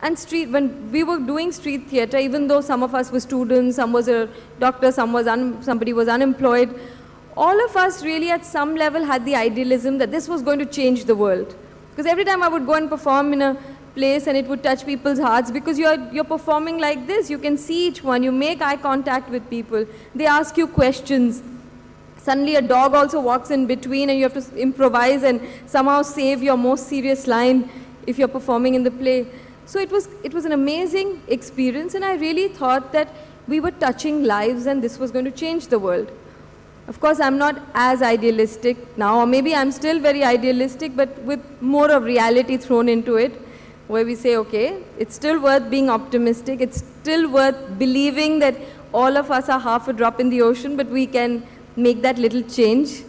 And when we were doing street theatre, even though some of us were students, some was a doctor, somebody was unemployed, all of us really at some level had the idealism that this was going to change the world. Because every time I would go and perform in a place and it would touch people's hearts, because you're performing like this, you can see each one, you make eye contact with people, they ask you questions. Suddenly a dog also walks in between and you have to improvise and somehow save your most serious line if you're performing in the play. So it was an amazing experience, and I really thought that we were touching lives and this was going to change the world. Of course, I'm not as idealistic now, or maybe I'm still very idealistic, but with more of reality thrown into it, where we say, okay, it's still worth being optimistic, it's still worth believing that all of us are half a drop in the ocean, but we can make that little change.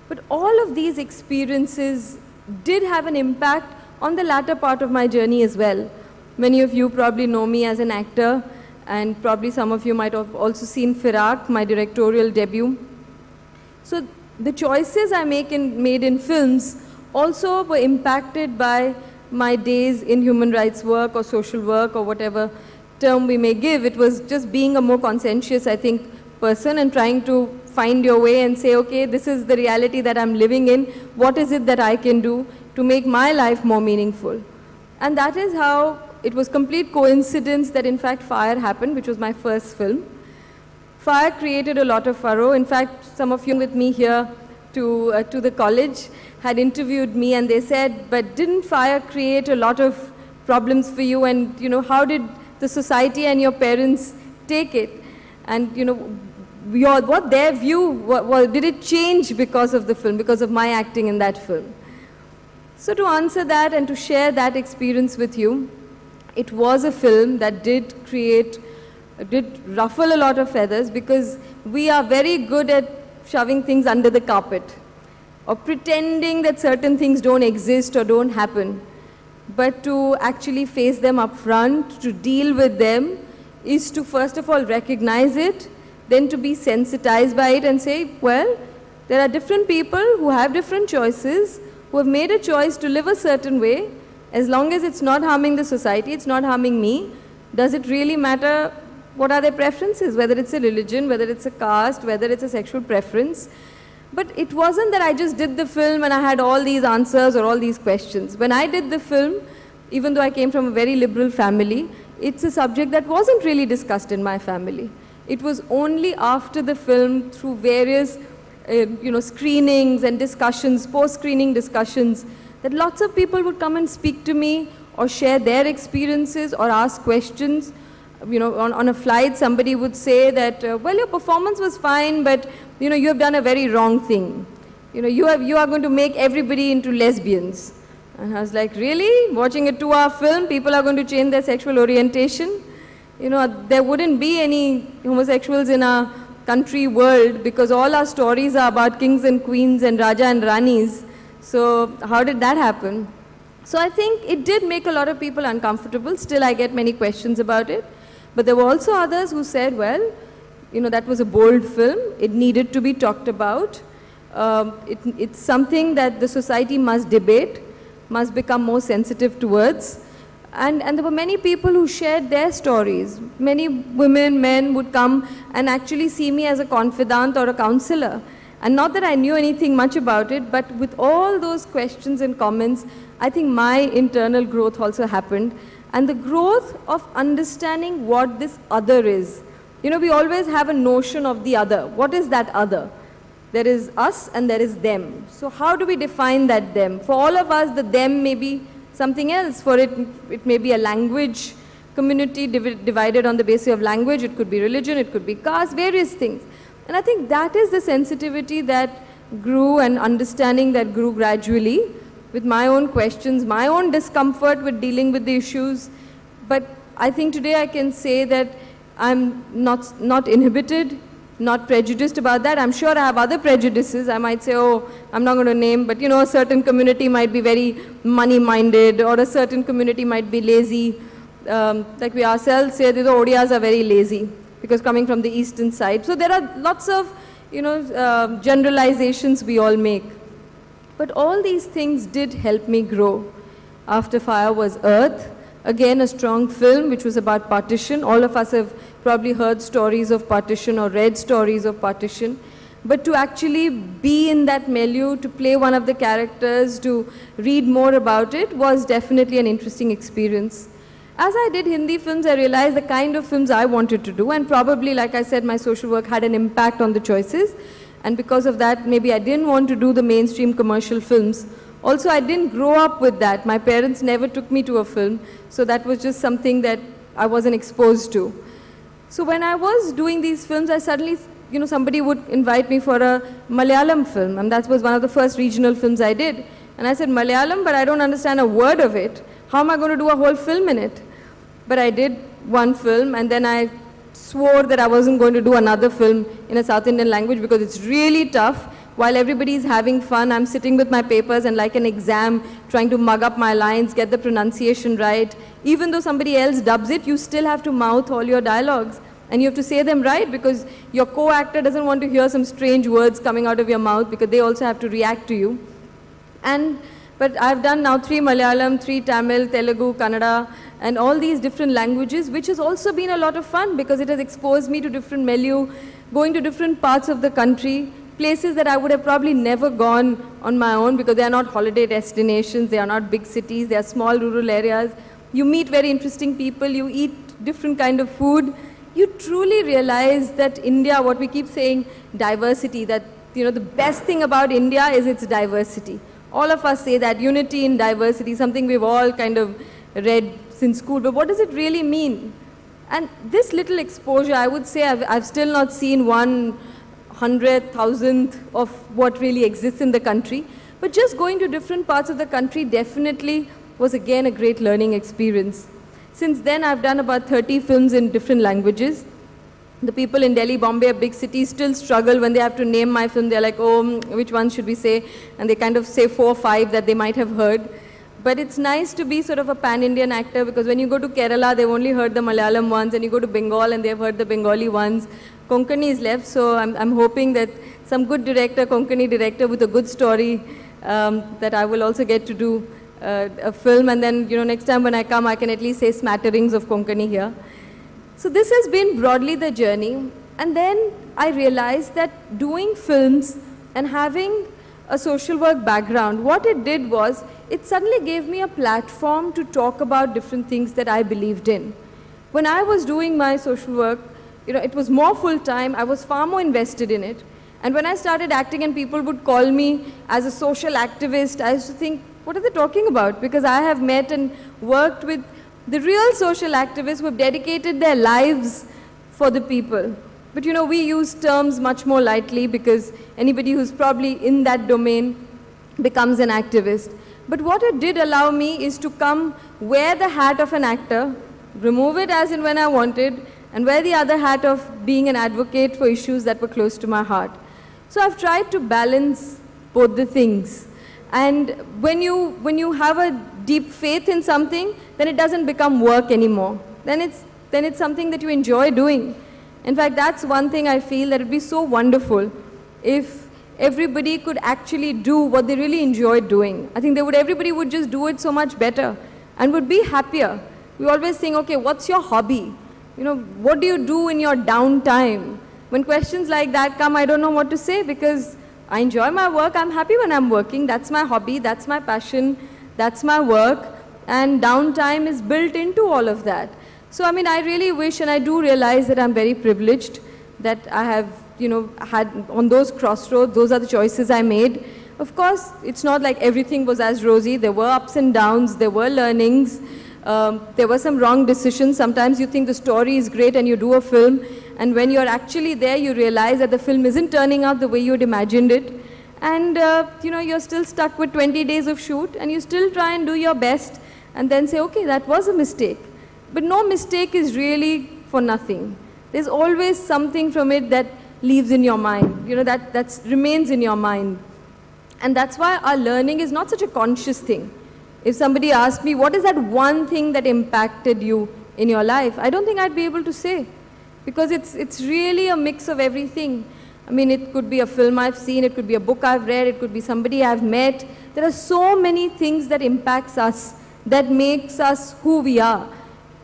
But all of these experiences did have an impact on the latter part of my journey as well. Many of you probably know me as an actor, and probably some of you might have also seen Firak, my directorial debut. So the choices I made in films also were impacted by my days in human rights work or social work or whatever term we may give. It was just being a more conscientious, I think, person and trying to find your way and say, okay, this is the reality that I'm living in. What is it that I can do to make my life more meaningful? And that is how it was complete coincidence that in fact Fire happened, which was my first film. Fire created a lot of furrow. In fact, some of you with me here to the college had interviewed me and they said, but didn't Fire create a lot of problems for you? And, you know, how did the society and your parents take it? And, you know, what their view, did it change because of the film, because of my acting in that film? So to answer that and to share that experience with you, it was a film that did ruffle a lot of feathers, because we are very good at shoving things under the carpet or pretending that certain things don't exist or don't happen. But to actually face them up front, to deal with them, is to first of all recognize it, then to be sensitized by it and say, well, there are different people who have different choices, who have made a choice to live a certain way. As long as it's not harming the society, it's not harming me, does it really matter what are their preferences, whether it's a religion, whether it's a caste, whether it's a sexual preference? But it wasn't that I just did the film and I had all these answers or all these questions. When I did the film, even though I came from a very liberal family, it's a subject that wasn't really discussed in my family. It was only after the film, through various screenings and discussions, post-screening discussions, that lots of people would come and speak to me or share their experiences or ask questions. You know, on a flight, somebody would say that, well, your performance was fine, but, you know, you have done a very wrong thing. You know, you are going to make everybody into lesbians. And I was like, really? Watching a 2-hour film, people are going to change their sexual orientation? You know, there wouldn't be any homosexuals in our country world, because all our stories are about kings and queens and Raja and Ranis. So how did that happen? So I think it did make a lot of people uncomfortable. Still, I get many questions about it. But there were also others who said, well, you know, that was a bold film. It needed to be talked about. It's something that the society must debate, must become more sensitive towards. And there were many people who shared their stories. Many women, men would come and actually see me as a confidant or a counselor. And not that I knew anything much about it, but with all those questions and comments, I think my internal growth also happened. And the growth of understanding what this other is. You know, we always have a notion of the other. What is that other? There is us and there is them. So how do we define that them? For all of us, the them may be something else. For it may be a language community divided on the basis of language. It could be religion, it could be caste, various things. And I think that is the sensitivity that grew and understanding that grew gradually, with my own questions, my own discomfort with dealing with the issues. But I think today I can say that I'm not inhibited, not prejudiced about that. I'm sure I have other prejudices. I might say, oh, I'm not going to name, but you know, a certain community might be very money-minded, or a certain community might be lazy. Like we ourselves say, the Odias are very lazy, because coming from the eastern side. So there are lots of, you know, generalizations we all make. But all these things did help me grow. After Fire was Earth, Again, a strong film which was about partition. All of us have probably heard stories of partition or read stories of partition. But to actually be in that milieu, to play one of the characters, to read more about it was definitely an interesting experience. As I did Hindi films, I realized the kind of films I wanted to do, and probably, like I said, my social work had an impact on the choices. And because of that, maybe I didn't want to do the mainstream commercial films. Also, I didn't grow up with that. My parents never took me to a film, so that was just something that I wasn't exposed to. So when I was doing these films, I suddenly, somebody would invite me for a Malayalam film, and that was one of the first regional films I did. And I said, Malayalam, but I don't understand a word of it. How am I going to do a whole film in it? But I did one film, and then I swore that I wasn't going to do another film in a South Indian language because it's really tough. While everybody's having fun, I'm sitting with my papers and like an exam, trying to mug up my lines, get the pronunciation right. Even though somebody else dubs it, you still have to mouth all your dialogues. And you have to say them right because your co-actor doesn't want to hear some strange words coming out of your mouth because they also have to react to you. But I've done now 3 Malayalam, 3 Tamil, Telugu, Kannada, and all these different languages, which has also been a lot of fun because it has exposed me to different milieu, going to different parts of the country, places that I would have probably never gone on my own because they are not holiday destinations, they are not big cities, they are small rural areas. You meet very interesting people, you eat different kind of food. You truly realize that India, what we keep saying, diversity, that the best thing about India is its diversity. All of us say that, unity in diversity, something we've all kind of read since school, but what does it really mean? And this little exposure, I would say I've still not seen 100,000th of what really exists in the country, but just going to different parts of the country definitely was again a great learning experience. Since then, I've done about 30 films in different languages. The people in Delhi, Bombay, big cities still struggle when they have to name my film. They're like, oh, which one should we say? And they kind of say 4 or 5 that they might have heard. But it's nice to be sort of a pan-Indian actor because when you go to Kerala, they've only heard the Malayalam ones, and you go to Bengal and they've heard the Bengali ones. Konkani is left, so I'm hoping that some good director, Konkani director with a good story, that I will also get to do a film, and then next time when I come, I can at least say smatterings of Konkani here. So this has been broadly the journey, and then I realized that doing films and having a social work background, what it did was, it suddenly gave me a platform to talk about different things that I believed in. When I was doing my social work, it was more full-time, I was far more invested in it. And when I started acting and people would call me as a social activist, I used to think, what are they talking about? Because I have met and worked with the real social activists who have dedicated their lives for the people. But we use terms much more lightly because anybody who's probably in that domain becomes an activist. But what it did allow me is to come wear the hat of an actor, remove it as and when I wanted, and wear the other hat of being an advocate for issues that were close to my heart. So I've tried to balance both the things. And when you have a deep faith in something, then it doesn't become work anymore. Then it's something that you enjoy doing. In fact, that's one thing I feel that it would be so wonderful if everybody could actually do what they really enjoyed doing. I think everybody would just do it so much better and would be happier. We always think, okay, what's your hobby? What do you do in your downtime? When questions like that come, I don't know what to say because I enjoy my work. I'm happy when I'm working. That's my hobby. That's my passion. That's my work. And downtime is built into all of that. So, I really wish, and I do realize that I'm very privileged that I have, had on those crossroads, those are the choices I made. Of course, it's not like everything was as rosy. There were ups and downs. There were learnings. There were some wrong decisions. Sometimes you think the story is great and you do a film, and when you're actually there, you realize that the film isn't turning out the way you'd imagined it. And, you're still stuck with 20 days of shoot, and you still try and do your best, and then say, okay, that was a mistake. But no mistake is really for nothing. There's always something from it that leaves in your mind, that remains in your mind. And that's why our learning is not such a conscious thing. If somebody asked me, what is that one thing that impacted you in your life? I don't think I'd be able to say, because it's really a mix of everything. It could be a film I've seen, it could be a book I've read, it could be somebody I've met. There are so many things that impacts us that makes us who we are.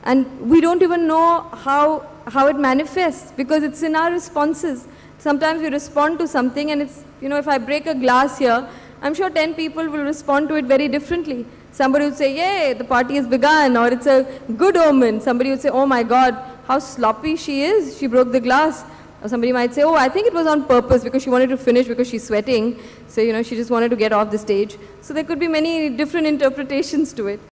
And we don't even know how it manifests, because it's in our responses. Sometimes we respond to something and it's, if I break a glass here, I'm sure 10 people will respond to it very differently. Somebody would say, yay, the party has begun, or it's a good omen. Somebody would say, oh my God, how sloppy she is, she broke the glass. Or somebody might say, oh, I think it was on purpose because she wanted to finish because she's sweating. So, she just wanted to get off the stage. So there could be many different interpretations to it.